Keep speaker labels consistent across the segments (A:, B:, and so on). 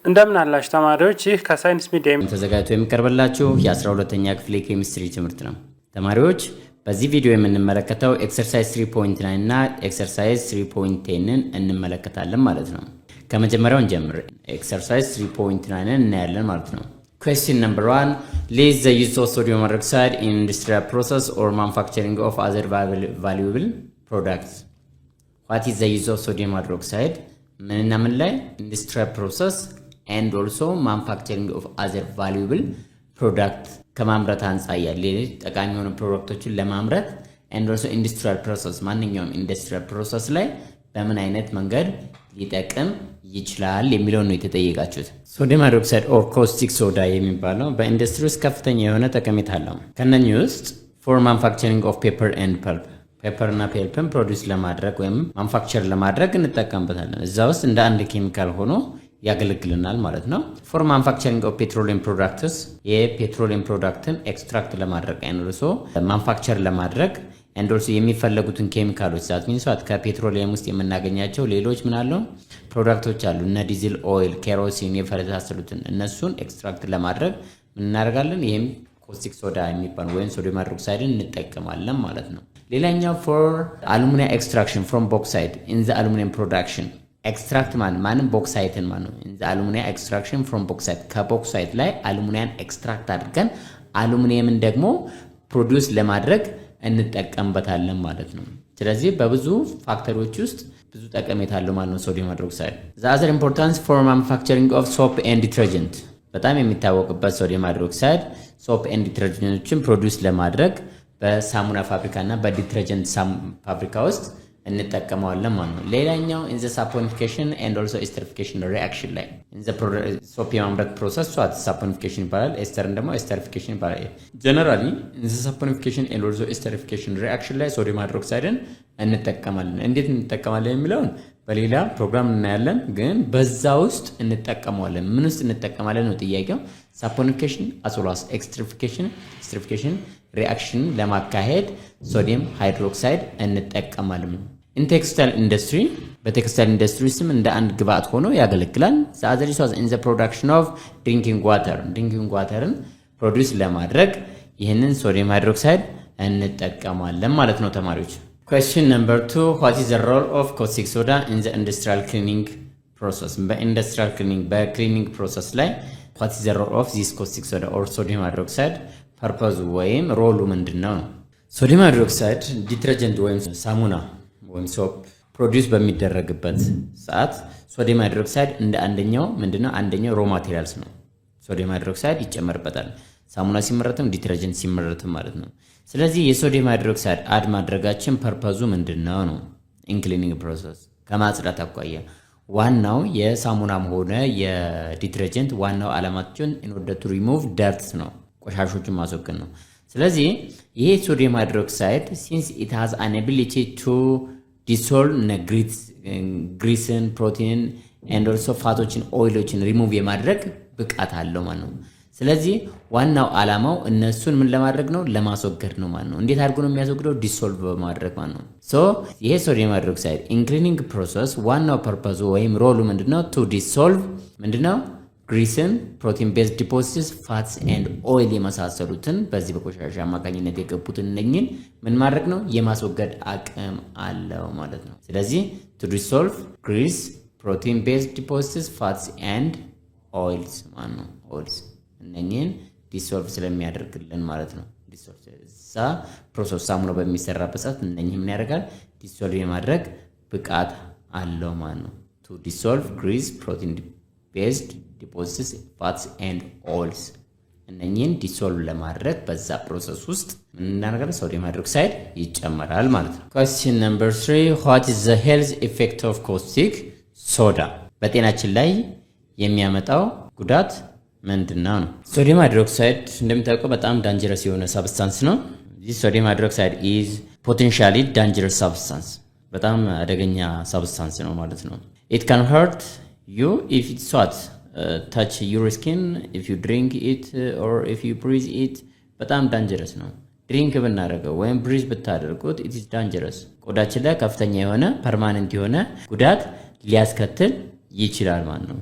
A: እንደምን አላችሁ ተማሪዎች? ይህ ከሳይንስ ሚዲያ
B: ተዘጋጅቶ የሚቀርብላችሁ የ12ኛ ክፍል ኬሚስትሪ ትምህርት ነው። ተማሪዎች በዚህ ቪዲዮ የምንመለከተው ኤክሰርሳይዝ 3.9 እና ኤክሰርሳይዝ 3.10ን እንመለከታለን ማለት ነው። ከመጀመሪያው እንጀምር። ኤክሰርሳይዝ 3.9ን እናያለን ማለት ነው። Question number 1. List the use of sodium hydroxide in industrial process or manufacturing of other valuable products. What is the use of sodium hydroxide? ምንና ምን ላይ? Industrial process and also manufacturing of other valuable product ከማምረት አንጻር ያለ ጠቃሚ የሆኑ ፕሮዳክቶችን ለማምረት and also industrial process ማንኛውም industrial process ላይ በምን አይነት መንገድ ሊጠቅም ይችላል የሚለው ነው የተጠየቃችሁት። ሶዲየም ሃይድሮክሳይድ ኦር ኮስቲክ ሶዳ የሚባለው በኢንዱስትሪ ውስጥ ከፍተኛ የሆነ ጠቀሜታ አለው። ከነኚህ ውስጥ for manufacturing of paper and pulp ፔፐር እና ፔልፕን ፕሮዲዩስ ለማድረግ ወይም ማኑፋክቸር ለማድረግ እንጠቀምበታለን። እዛ ውስጥ እንደ አንድ ኬሚካል ሆኖ ያገለግልናል ማለት ነው። ፎር ማኑፋክቸሪንግ ኦፍ ፔትሮሊየም ፕሮዳክትስ የፔትሮሊየም ፕሮዳክትን ኤክስትራክት ለማድረግ ኤንዶሶ ማኑፋክቸር ለማድረግ ኤንዶሶ የሚፈለጉትን ኬሚካሎች ዛት ሚንሷት ከፔትሮሊየም ውስጥ የምናገኛቸው ሌሎች ምን አለው ፕሮዳክቶች አሉ እነ ዲዝል ኦይል፣ ኬሮሲን የፈረሳሰሉትን እነሱን ኤክስትራክት ለማድረግ ምን እናደርጋለን? ይሄም ኮስቲክ ሶዳ የሚባል ወይም ሶዲየም ሃይድሮክሳይድን እንጠቀማለን ማለት ነው። ሌላኛው ፎር አሉሚኒየም ኤክስትራክሽን ፍሮም ቦክሳይድ ኢን ዘ አሉሚኒየም ፕሮዳክሽን ኤክስትራክት ማንም ቦክሳይትን ማለት ነው። ኢን ዘ አሉሚኒየም ኤክስትራክሽን ፍሮም ቦክሳይድ ከቦክሳይድ ላይ አሉሚኒየም ኤክስትራክት አድርገን አሉሚኒየምን ደግሞ ፕሮዲዩስ ለማድረግ እንጠቀምበታለን ማለት ነው። ስለዚህ በብዙ ፋክተሪዎች ውስጥ ብዙ ጠቀሜታ አለው ማለት ነው ሶዲየም ሃይድሮክሳይድ። ዘ አዘር ኢምፖርታንስ ፎር ማኑፋክቸሪንግ ኦፍ ሶፕ ኤንድ ዲተርጀንት በጣም የሚታወቅበት ሶዲየም ሃይድሮክሳይድ ሶፕ ኤንድ ዲተርጀንቶችን ፕሮዲዩስ ለማድረግ በሳሙና ፋብሪካ እና በዲተርጀንት ፋብሪካ ውስጥ እንጠቀመዋለን ማለት ነው። ሌላኛው ኢን ዘ ሳፖኒፊኬሽን ኤንድ ኦልሶ ኤስተሪፊኬሽን ሪአክሽን ላይ ኢን ዘ ሶፕ የማምረት ፕሮሰስ ሷት ሳፖኒፊኬሽን ይባላል። ኤስተርን ደግሞ ኤስተሪፊኬሽን ይባላል። ጀነራሊ ኢን ዘ ሳፖኒፊኬሽን ኤንድ ኦልሶ ኤስተሪፊኬሽን ሪአክሽን ላይ ሶዲየም ሃይድሮክሳይድን እንጠቀማለን። እንዴት እንጠቀማለን የሚለውን በሌላ ፕሮግራም እናያለን፣ ግን በዛ ውስጥ እንጠቀመዋለን። ምን ውስጥ እንጠቀማለን ነው ጥያቄው። ሳፖኒፊኬሽን አሶላስ ኤስተሪፊኬሽን ሪአክሽን ለማካሄድ ሶዲየም ሃይድሮክሳይድ እንጠቀማለን። ኢን ቴክስታይል ኢንዱስትሪ በቴክስታይል ኢንዱስትሪ ስም እንደ አንድ ግብአት ሆኖ ያገለግላል። ዘ ኢን ዘ ፕሮዳክሽን ኦፍ ድሪንኪንግ ዋተርን ፕሮዲዩስ ለማድረግ ይህንን ሶዲየም ሃይድሮክሳይድ እንጠቀማለን ማለት ነው ተማሪዎች። Question number 2. What is the role of caustic soda in the industrial cleaning process? በኢንዱስትሪያል በክሊኒንግ ፕሮሰስ ላይ what is the role of this caustic soda or sodium hydroxide? ፐርፐዙ ወይም ሮሉ ምንድነው? ሶዲየም ሃይድሮክሳይድ ዲተርጀንት ወይም ሳሙና ወይም ሶፕ ፕሮዲዩስ በሚደረግበት ሰዓት ሶዲየም ሃይድሮክሳይድ እንደ አንደኛው ምንድነው? አንደኛው ሮ ማቴሪያልስ ነው። ሶዲየም ሃይድሮክሳይድ ይጨመርበታል። ሳሙና ሲመረትም ዲተርጀንት ሲመረትም ማለት ነው። ስለዚህ የሶዲየም ሃይድሮክሳይድ አድ ማድረጋችን ፐርፐዙ ምንድነው ነው? ኢን ክሊኒንግ ፕሮሰስ ከማጽዳት አኳያ ዋናው የሳሙናም ሆነ የዲተርጀንት ዋናው ዓላማችን ኢን ኦርደር ቱ ሪሙቭ ደርትስ ነው፣ ቆሻሾችን ማስወገድ ነው። ስለዚህ ይሄ ሶዲየም ሃይድሮክሳይድ ሲንስ ኢት ሃዝ አን አቢሊቲ ቱ ዲሶልቭ ግሪስን፣ ፕሮቲንን ኤንድ ኦልሶ ፋቶችን፣ ኦይሎችን ሪሙቭ የማድረግ ብቃት አለው ማለት ነው። ስለዚህ ዋናው ዓላማው እነሱን ምን ለማድረግ ነው? ለማስወገድ ነው ማለት ነው። እንዴት አድርጎ ነው የሚያስወግደው? ዲሶልቭ በማድረግ ማለት ነው። ይሄ ሶዲየም ሃይድሮክሳይድ ኢን ክሊኒንግ ፕሮሰስ ዋናው ፐርፐዙ ወይም ሮሉ ምንድነው? ቱ ዲሶልቭ ምንድነው? ግሪስን፣ ፕሮቲን ቤዝድ ዲፖዚትስ፣ ፋትስ ኤንድ ኦይል የመሳሰሉትን በዚህ በቆሻሻ አማካኝነት የገቡትን እነኝን ምን ማድረግ ነው? የማስወገድ አቅም አለው ማለት ነው። ስለዚህ ቱ ዲሶልቭ ግሪስ፣ ፕሮቲን ቤዝድ ዲፖዚትስ፣ ፋትስ ኤንድ ኦይልስ ማለት ነው። ኦይልስ እነኝን ዲሶልቭ ስለሚያደርግልን ማለት ነው። ዲሶልቭ እዛ ፕሮሰስ ሳሙና በሚሰራበት ሰዓት እነኝህ ምን ያደርጋል? ዲሶልቭ የማድረግ ብቃት አለው ማለት ነው። ቱ ዲሶልቭ ግሪስ፣ ፕሮቲን ቤዝድ ዲፖዚትስ፣ ፋትስ ኤንድ ኦይልስ እነኝህን ዲሶልቭ ለማድረግ በዛ ፕሮሰስ ውስጥ ምን እናደርጋለን? ሶዲየም ሃይድሮክሳይድ ይጨመራል ማለት ነው። Question number 3. What is the health effect of caustic soda? በጤናችን ላይ የሚያመጣው ጉዳት ምንድነው ነው? ሶዲየም ሃይድሮክሳይድ እንደምታውቀው በጣም ዳንጀረስ የሆነ ሳብስታንስ ነው። this sodium hydroxide is potentially dangerous substance በጣም አደገኛ ሳብስታንስ ነው ማለት ነው። it can hurt you if it's hot touch your skin if you drink it or if you breathe it በጣም ዳንጀረስ ነው። ድሪንክ ብናደርገው ወይም ብሪዝ ብታደርጉት it is dangerous ቆዳችን ላይ ከፍተኛ የሆነ ፐርማነንት የሆነ ጉዳት ሊያስከትል ይችላል ማለት ነው።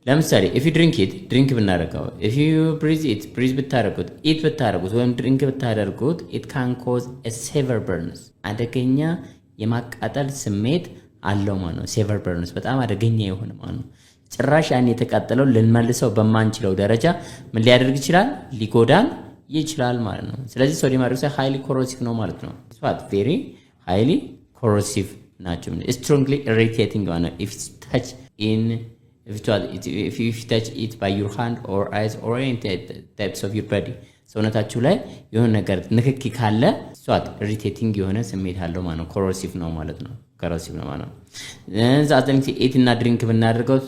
B: ለምሳሌ if you drink it ድሪንክ ብናደርገው if you breathe it breathe ብታደርጉት eat ብታደርጉት ወይም ድሪንክ ብታደርጉት it can cause a severe burns አደገኛ የማቃጠል ስሜት አለው ማለት ነው። severe burns በጣም አደገኛ የሆነ ማለት ነው። ጭራሽ ያን የተቃጠለው ልንመልሰው በማንችለው ደረጃ ምን ሊያደርግ ይችላል? ሊጎዳን ይችላል ማለት ነው። ስለዚህ ሶዲየም ሃይድሮክሳይድ highly corrosive ነው ማለት ነው። it's very highly corrosive ናቸው። strongly irritating የሆነ if touch if you touch it by your hand or eyes or any types of your body ሰውነታችሁ ላይ የሆነ ነገር ንክኪ ካለ ሷት ኢሪቴቲንግ የሆነ ስሜት አለው ማለት ነው። ኮሮሲቭ ነው ማለት ነው። ኮሮሲቭ ነው ማለት ነው። ዛትንክ ኤት እና ድሪንክ ብናደርገው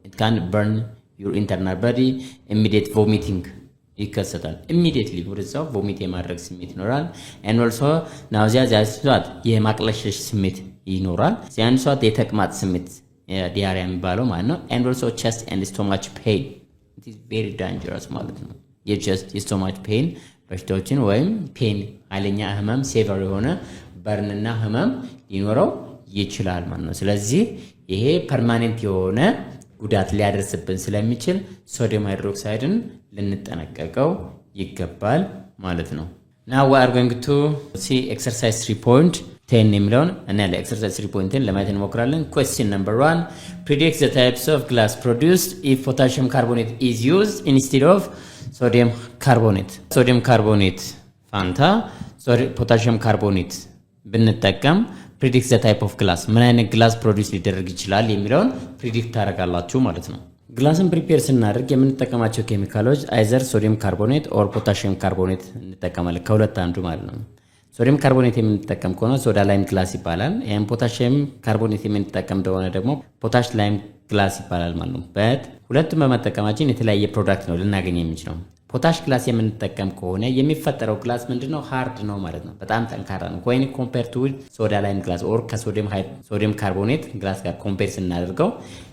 B: it can burn your internal body immediate vomiting ይከሰታል። immediately ወደዛው ቮሚት የማድረግ ስሜት ይኖራል። and also ናውዚያ ዛት የማቅለሽለሽ ስሜት ይኖራል። ሲያን ሷት የተቅማጥ ስሜት ዲያሪያ የሚባለው ማለት ነው። and also chest and stomach pain it is very dangerous ማለት ነው። የchest stomach pain በሽታዎችን ወይም ፔን ኃይለኛ ህመም ሴቨር የሆነ በርንና ህመም ሊኖረው ይችላል ማለት ነው። ስለዚህ ይሄ ፐርማኔንት የሆነ ጉዳት ሊያደርስብን ስለሚችል ሶዲየም ሃይድሮክሳይድን ልንጠነቀቀው ይገባል ማለት ነው። now we are going to see exercise 3.10 የሚለውን እና ለኤክሰርሳይዝ 3.10 ለማየት እንሞክራለን። question number 1 predict the types of glass produced if potassium carbonate is used instead of sodium carbonate ሶዲየም ካርቦኔት ፋንታ ፖታሺየም ካርቦኔት ብንጠቀም predict the type of glass ምን አይነት ግላስ ፕሮዲዩስ ሊደረግ ይችላል የሚለውን ፕሪዲክት ታደርጋላችሁ ማለት ነው። ግላስን ፕሪፔር ስናደርግ የምንጠቀማቸው ኬሚካሎች አይዘር ሶዲየም ካርቦኔት ኦር ፖታሺየም ካርቦኔት እንጠቀማለን። ከሁለት አንዱ ማለት ነው። ሶዲየም ካርቦኔት የምንጠቀም ከሆነ ሶዳ ላይም ግላስ ይባላል። ይሄን ፖታሺየም ካርቦኔት የምንጠቀም ከሆነ ደግሞ ፖታሽ ላይም ግላስ ይባላል ማለት ነው። በት ሁለቱም በመጠቀማችን የተለያየ ፕሮዳክት ነው ልናገኝ የሚችለው። ፖታሽ ግላስ የምንጠቀም ከሆነ የሚፈጠረው ግላስ ምንድነው? ሃርድ ነው ማለት ነው። በጣም ጠንካራ ነው። when compared to ሶዳ ላይም ግላስ ኦር ከሶዲየም ካርቦኔት ግላስ ጋር ኮምፔር ስናደርገው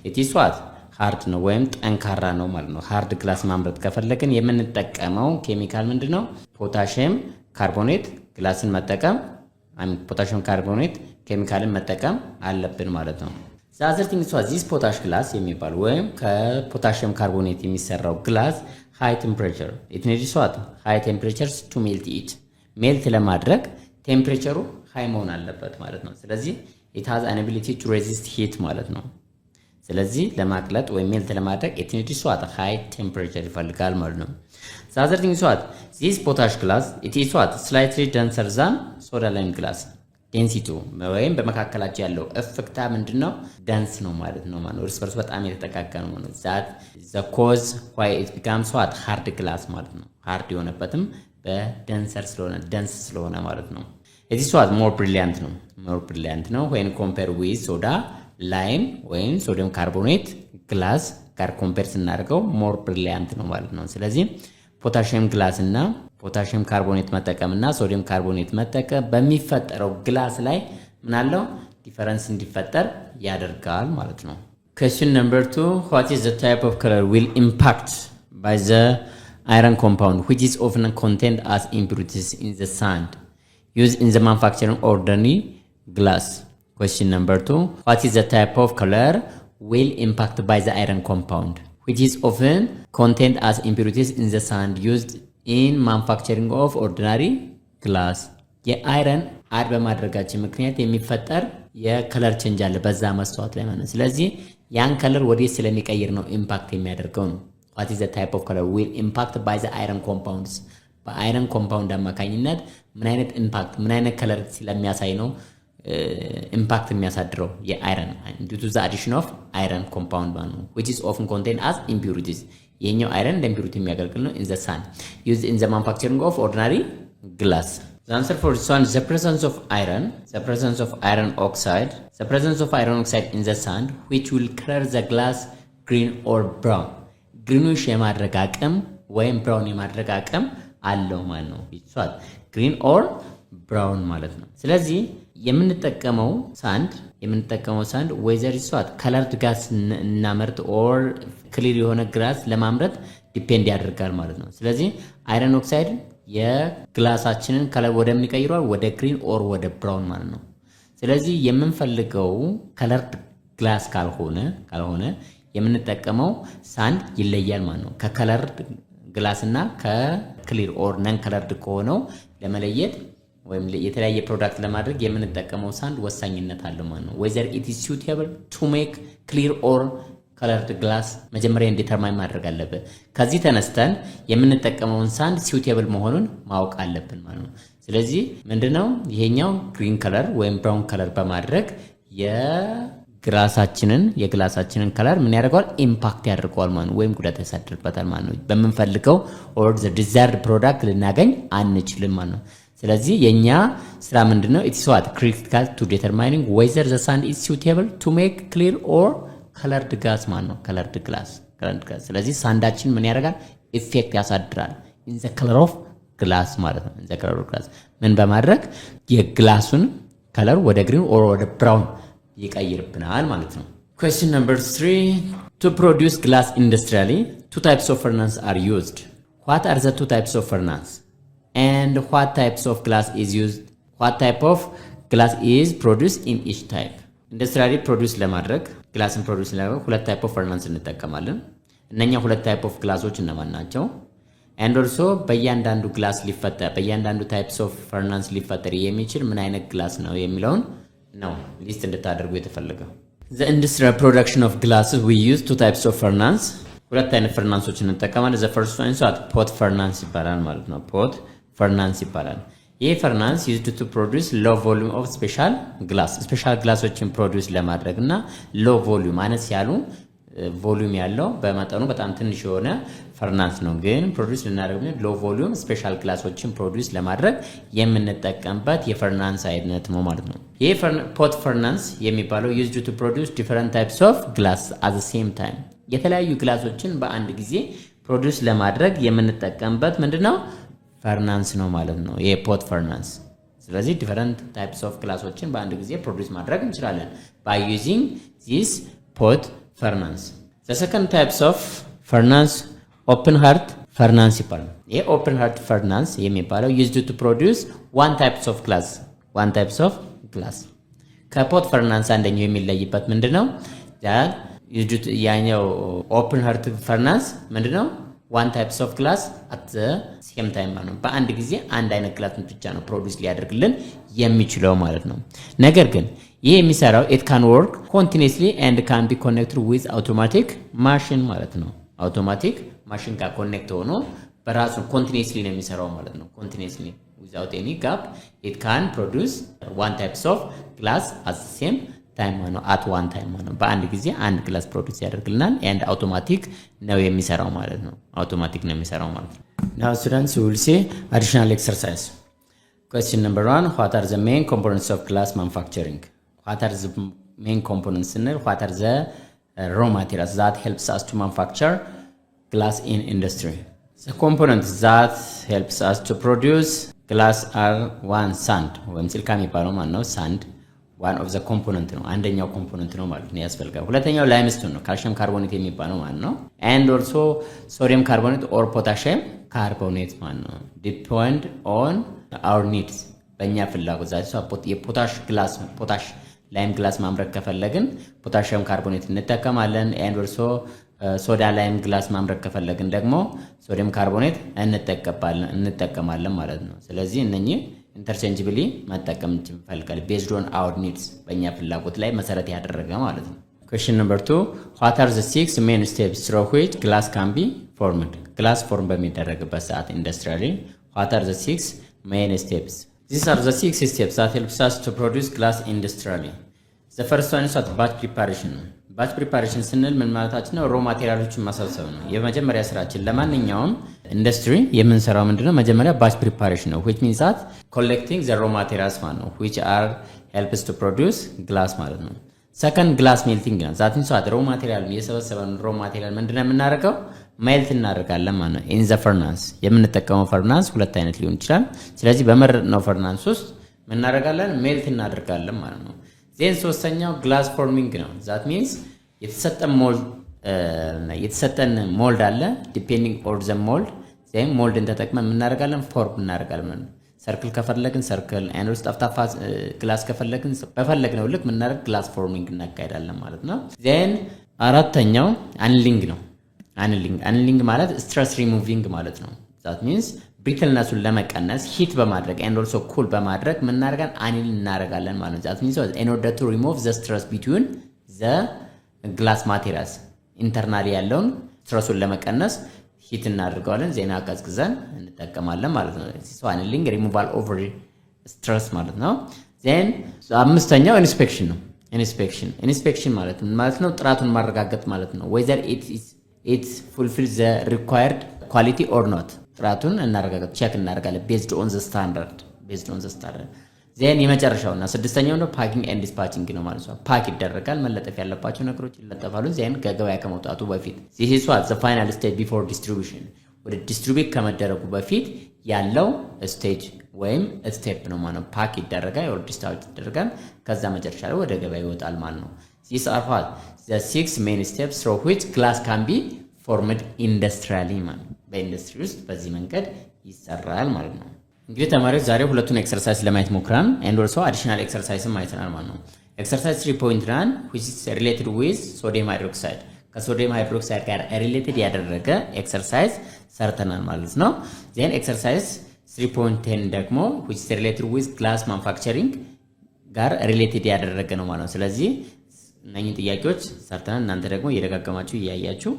B: it is what ሃርድ ነው ወይም ጠንካራ ነው ማለት ነው። ሃርድ ግላስ ማምረት ከፈለግን የምንጠቀመው ኬሚካል ምንድነው? ፖታሺየም ካርቦኔት ግላስን መጠቀም ፖታሺየም ካርቦኔት ኬሚካልን መጠቀም አለብን ማለት ነው። ዛዘርቲንግ ዚስ ፖታሽ ግላስ የሚባል ወይም ከፖታሺየም ካርቦኔት የሚሰራው ግላስ high temperature it needs what high temperatures to melt it ሜልት ለማድረግ ቴምፕሬቸሩ ሃይ መሆን አለበት ማለት ነው። ስለዚህ it has an ability to resist heat ማለት ነው። ስለዚህ ለማቅለጥ ወይ ሜልት ለማድረግ it needs what high temperature ይፈልጋል ማለት ነው። the other thing is what this potash glass it is what slightly denser than soda lime glass ዴንሲቲ ወይም በመካከላቸው ያለው እፍክታ ምንድነው? ደንስ ነው ማለት ነው። እርስ በርስ በጣም የተጠጋጋ ነው ማለት ነው። that the cause why it becomes what hard glass ማለት ነው። ሃርድ የሆነበትም በደንሰር ስለሆነ ደንስ ስለሆነ ማለት ነው። it is what more brilliant ነው when compare with soda lime ወይም ሶዲየም ካርቦኔት ግላስ ጋር ኮምፔር ስናደርገው more brilliant ነው ማለት ነው። ስለዚህ ፖታሺየም ግላስ እና ፖታሺየም ካርቦኔት መጠቀም እና ሶዲየም ካርቦኔት መጠቀም በሚፈጠረው ግላስ ላይ ምናለው ዲፈረንስ እንዲፈጠር ያደርጋል ማለት ነው። question number 2 what is the type of color will impact by the iron compound which is often contained as impurities in the sand used in the manufacturing ordinary glass. question number 2 what is the type of color will impact by the iron compound which is often contained as impurities in the sand used in manufacturing of ordinary glass. የአይረን አድ በማድረጋችን ምክንያት የሚፈጠር የከለር ቼንጅ አለ በዛ መስዋዕት ላይ ማለት ነው። ስለዚህ ያን ከለር ወዴት ስለሚቀይር ነው ኢምፓክት የሚያደርገው ነው። what is the type of color will impact by the iron compounds በአይረን ኮምፓውንድ አማካኝነት ምን አይነት ኢምፓክት ምን አይነት ከለር ስለሚያሳይ ነው ኢምፓክት የሚያሳድረው የአይረን due to the addition of iron compound ማለት ነው which is often contained as impurities የኛው አይረን እንደ ኢምፒሪቲ የሚያገለግል ነው in the sand used in the manufacturing of ordinary glass. The answer for this one is the presence of iron oxide in the sand which will color the glass green or brown. ግሪኒሽ የማድረግ አቅም ወይም ብራውን የማድረግ አቅም አለው ማለት ነው። ይሷል ግሪን ኦር ብራውን ማለት ነው። ስለዚህ የምንጠቀመው ሳንድ ወይዘር ይሷት ከለርድ ጋስ እናመርት ኦር ክሊር የሆነ ግላስ ለማምረት ዲፔንድ ያደርጋል ማለት ነው። ስለዚህ አይረን ኦክሳይድ የግላሳችንን ከለር ወደምን ይቀይሯል? ወደ ግሪን ኦር ወደ ብራውን ማለት ነው። ስለዚህ የምንፈልገው ከለርድ ግላስ ካልሆነ የምንጠቀመው ሳንድ ይለያል ማለት ነው። ከከለርድ ግላስ እና ከክሊር ኦር ነን ከለርድ ከሆነው ለመለየት ወይም የተለያየ ፕሮዳክት ለማድረግ የምንጠቀመው ሳንድ ወሳኝነት አለው ማለት ነው። whether it is suitable to make clear or colored glass መጀመሪያ ዲተርማይን ማድረግ አለብን። ከዚህ ተነስተን የምንጠቀመውን ሳንድ suitable መሆኑን ማወቅ አለብን ማለት ነው። ስለዚህ ምንድነው ይሄኛው ግሪን ከለር ወይም ብራውን ከለር በማድረግ የግላሳችንን ከለር ምን ያደርገዋል? ኢምፓክት ያደርገዋል ማለት ነው፣ ወይም ጉዳት ያሳድርበታል ማለት ነው። በምንፈልገው or the desired product ልናገኝ አንችልም ማለት ነው። ስለዚህ የኛ ስራ ምንድነው? it is what critical to determining whether the sand is suitable to make clear or colored glass ማለት ነው። colored glass። ስለዚህ ሳንዳችን ምን ያደርጋል? ኢፌክት ያሳድራል in the color of glass ማለት ነው። in the color of glass ምን በማድረግ የግላሱን ከለር ወደ ግሪን or ወደ ብራውን ይቀይርብናል ማለት ነው። question number 3 to produce glass industrially two types of furnace are used. What are the two types of furnace? And what types of glass is used? What type of glass is produced in each type? Industrially produce ለማድረግ ግላስን ፕሮዲዩስ ለማድረግ ሁለት ታይፕ ኦፍ ፈርናንስ እንጠቀማለን። እነኛ ሁለት ታይፕ ኦፍ ግላሶች እነማን ናቸው? and also በእያንዳንዱ ግላስ ሊፈጠር በእያንዳንዱ ታይፕስ ኦፍ ፈርናንስ ሊፈጠር የሚችል ምን አይነት ግላስ ነው የሚለውን ነው ሊስት እንድታደርጉ የተፈለገው። the industrial production of glasses we use two types of furnace ሁለት አይነት ፈርናንሶችን እንጠቀማለን። the first one is pot furnace ይባላል ማለት ነው። pot furnace ይባላል። ይህ ፈርናንስ used to produce low volume of special ግላሶችን ፕሮዲዩስ ለማድረግ እና low volume አነስ ያሉ ቮሊዩም ያለው በመጠኑ በጣም ትንሽ የሆነ ፈርናንስ ነው። ግን ፕሮዲዩስ ልናደርግ ሎው ቮሊዩም ስፔሻል ግላሶችን ፕሮዲዩስ ለማድረግ የምንጠቀምበት የፈርናንስ አይነት ነው ማለት ነው። ይህ ፖት ፈርናንስ የሚባለው used to produce different types of glass at the same time የተለያዩ ግላሶችን በአንድ ጊዜ ፕሮዲዩስ ለማድረግ የምንጠቀምበት ምንድነው? ፈርናንስ ነው ማለት ነው። ይሄ ፖት ፈርናንስ። ስለዚህ different types of ግላሶችን በአንድ ጊዜ ፕሮዲዩስ ማድረግ እንችላለን by using this pot furnace. The second types of furnace open heart furnace ይባላል። ይሄ open heart furnace የሚባለው used to produce one types of glass ከፖት ፈርናንስ አንደኛው የሚለይበት ምንድነው? ያኛው open heart furnace ምንድነው? one types of glass at the same time ማለት ነው። በአንድ ጊዜ አንድ አይነት ግላስ ብቻ ነው ፕሮዲዩስ ሊያደርግልን የሚችለው ማለት ነው። ነገር ግን ይሄ የሚሰራው it can work continuously and can be connected with automatic machine ማለት ነው። አውቶማቲክ ማሽን ጋር ኮኔክት ሆኖ በራሱ continuously ነው የሚሰራው ማለት ነው። continuously without any gap it can produce one types of glass at the same time ነው at one time ነው። በአንድ ጊዜ አንድ ግላስ ፕሮዲዩስ ያደርግልናል and automatic ነው የሚሰራው ማለት ነው። አውቶማቲክ ነው የሚሰራው ማለት ነው። now students we will see additional exercise. question number 1 what are the main components of glass manufacturing? What are the main components in it? What are the raw materials that helps us to manufacture glass in industry? The components that helps us to produce glass are one sand. ወይም ሲልካ የሚባለው ማለት ነው። sand one of the component ነው። አንደኛው ኮምፖነንት ነው ማለት ነው ያስፈልጋል። ሁለተኛው ላይምስቶን ነው፣ ካልሲየም ካርቦኔት የሚባለው ማለት ነው። and also sodium carbonate or potassium carbonate ማለት ነው። depend on our needs በእኛ ፍላጎት የፖታሽ ላይም ግላስ ማምረት ከፈለግን ፖታሺየም ካርቦኔት እንጠቀማለን። and also ሶዳ ላይም ግላስ ማምረት ከፈለግን ደግሞ ሶዲየም ካርቦኔት እንጠቀማለን ማለት ነው። ስለዚህ እነኚህ ኢንተርቼንጅብሊ መጠቀም እንፈልጋለን based on our needs በእኛ ፍላጎት ላይ መሰረት ያደረገ ማለት ነው። question number 2 what are the 6 main steps through which glass can be formed? glass form በሚደረግበት ሰዓት ኢንዱስትሪያሊ what are the 6 main steps? These are the 6 steps that helps us to produce glass industrially. The first one is batch preparation. batch preparation ስንል ምን ማለታችን ነው? ሮ ማቴሪያሎችን ማሰብሰብ ነው። የመጀመሪያ ስራችን ለማንኛውም ኢንዱስትሪ የምንሰራው ምንድነው? መጀመሪያ batch preparation ነው which means that collecting the raw materials ማለት ነው which are helps to produce glass ማለት ነው። second glass melting ነው። that means that raw material የሰበሰበን raw material ምንድነው የምናደርገው? ሜልት እናደርጋለን ማለት ነው። in the furnace የምንጠቀመው ፈርናንስ ሁለት አይነት ሊሆን ይችላል። ስለዚህ በመረጥነው ፈርናንስ ውስጥ ምን እናደርጋለን? ሜልት እናደርጋለን ማለት ነው። ዜን ሶስተኛው ግላስ ፎርሚንግ ነው። that means የተሰጠን ሞልድ አለ ዲፔንዲንግ ኦን ዘ ሞልድ ዜን ሞልድን ተጠቅመን ምን እናደርጋለን? ፎርም እናደርጋለን ማለት ነው። ሰርክል ከፈለግን ሰርክል and ውስጥ ጠፍጣፋ ግላስ ከፈለግን በፈለግነው ልክ ምን እናደርግ ግላስ ፎርሚንግ እናካሄዳለን ማለት ነው። ዜን አራተኛው አንሊንግ ነው። አንሊንግ ማለት ስትረስ ሪሙቪንግ ማለት ነው። that means ብሪትልነሱን ለመቀነስ ሂት በማድረግ and also cool በማድረግ ምን እናደርጋለን? አንሊንግ እናደርጋለን ማለት ነው። that means in order to remove the stress between the glass materials ኢንተርናሊ ያለውን ስትረሱን ለመቀነስ ሂት እናደርገዋለን። ዜና ቀዝቅዘን እንጠቀማለን ማለት ነው። so አንሊንግ ሪሙቫል ኦቨር ስትረስ ማለት ነው። then አምስተኛው ኢንስፔክሽን ነው። ኢንስፔክሽን ማለት ነው ጥራቱን ማረጋገጥ ማለት ነው። whether it fulfills the required quality or not ጥራቱን እናረጋግጥ ቼክ እናደርጋለን based on the standard then የመጨረሻውና ስድስተኛው ነው ፓኪንግ ኤንድ ዲስፓቺንግ ነው ማለት ነው። ፓክ ይደረጋል፣ መለጠፍ ያለባቸው ነገሮች ይለጠፋሉ then ከገበያ ከመውጣቱ በፊት this is what the final stage before distribution ወደ ዲስትሪቢዩት ከመደረጉ በፊት ያለው ስቴጅ ወይም ስቴፕ ነው ማለት ነው። ፓክ ይደረጋል or distribute ይደረጋል ከዛ መጨረሻ ላይ ወደ ገበያ ይወጣል ማለት ነው። these are what the 6 main steps through which glass can be formed industrially ማለት በኢንዱስትሪ ውስጥ በዚህ መንገድ ይሰራል ማለት ነው። እንግዲህ ተማሪዎች ዛሬ ሁለቱን ኤክሰርሳይዝ ለማየት ሞክረናል and also additional exercise ማየትናል ማለት ነው። exercise 3.1 which is related with sodium hydroxide ከሶዲየም ሃይድሮክሳይድ ጋር ሪሌትድ ያደረገ ኤክሰርሳይዝ ሰርተናል ማለት ነው። then exercise 3.10 ደግሞ which is related with glass manufacturing ጋር ሪሌትድ ያደረገ ነው ማለት ነው። ስለዚህ እነኚህ ጥያቄዎች ሰርተናል። እናንተ ደግሞ እየደጋገማችሁ እያያችሁ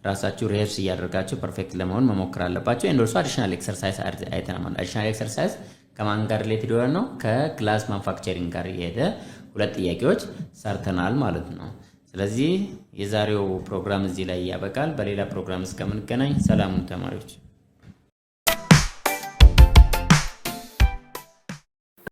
B: ራሳችሁ ሪሄርስ እያደረጋችሁ ፐርፌክት ለመሆን መሞከር አለባችሁ። and also additional exercise አይተናል ማለት additional exercise ከማን ጋር ሪሌትድ የሆነ ነው? ከግላስ ማኑፋክቸሪንግ ጋር የሄደ ሁለት ጥያቄዎች ሰርተናል ማለት ነው። ስለዚህ የዛሬው ፕሮግራም እዚህ ላይ ያበቃል። በሌላ ፕሮግራም እስከምንገናኝ ሰላም ተማሪዎች።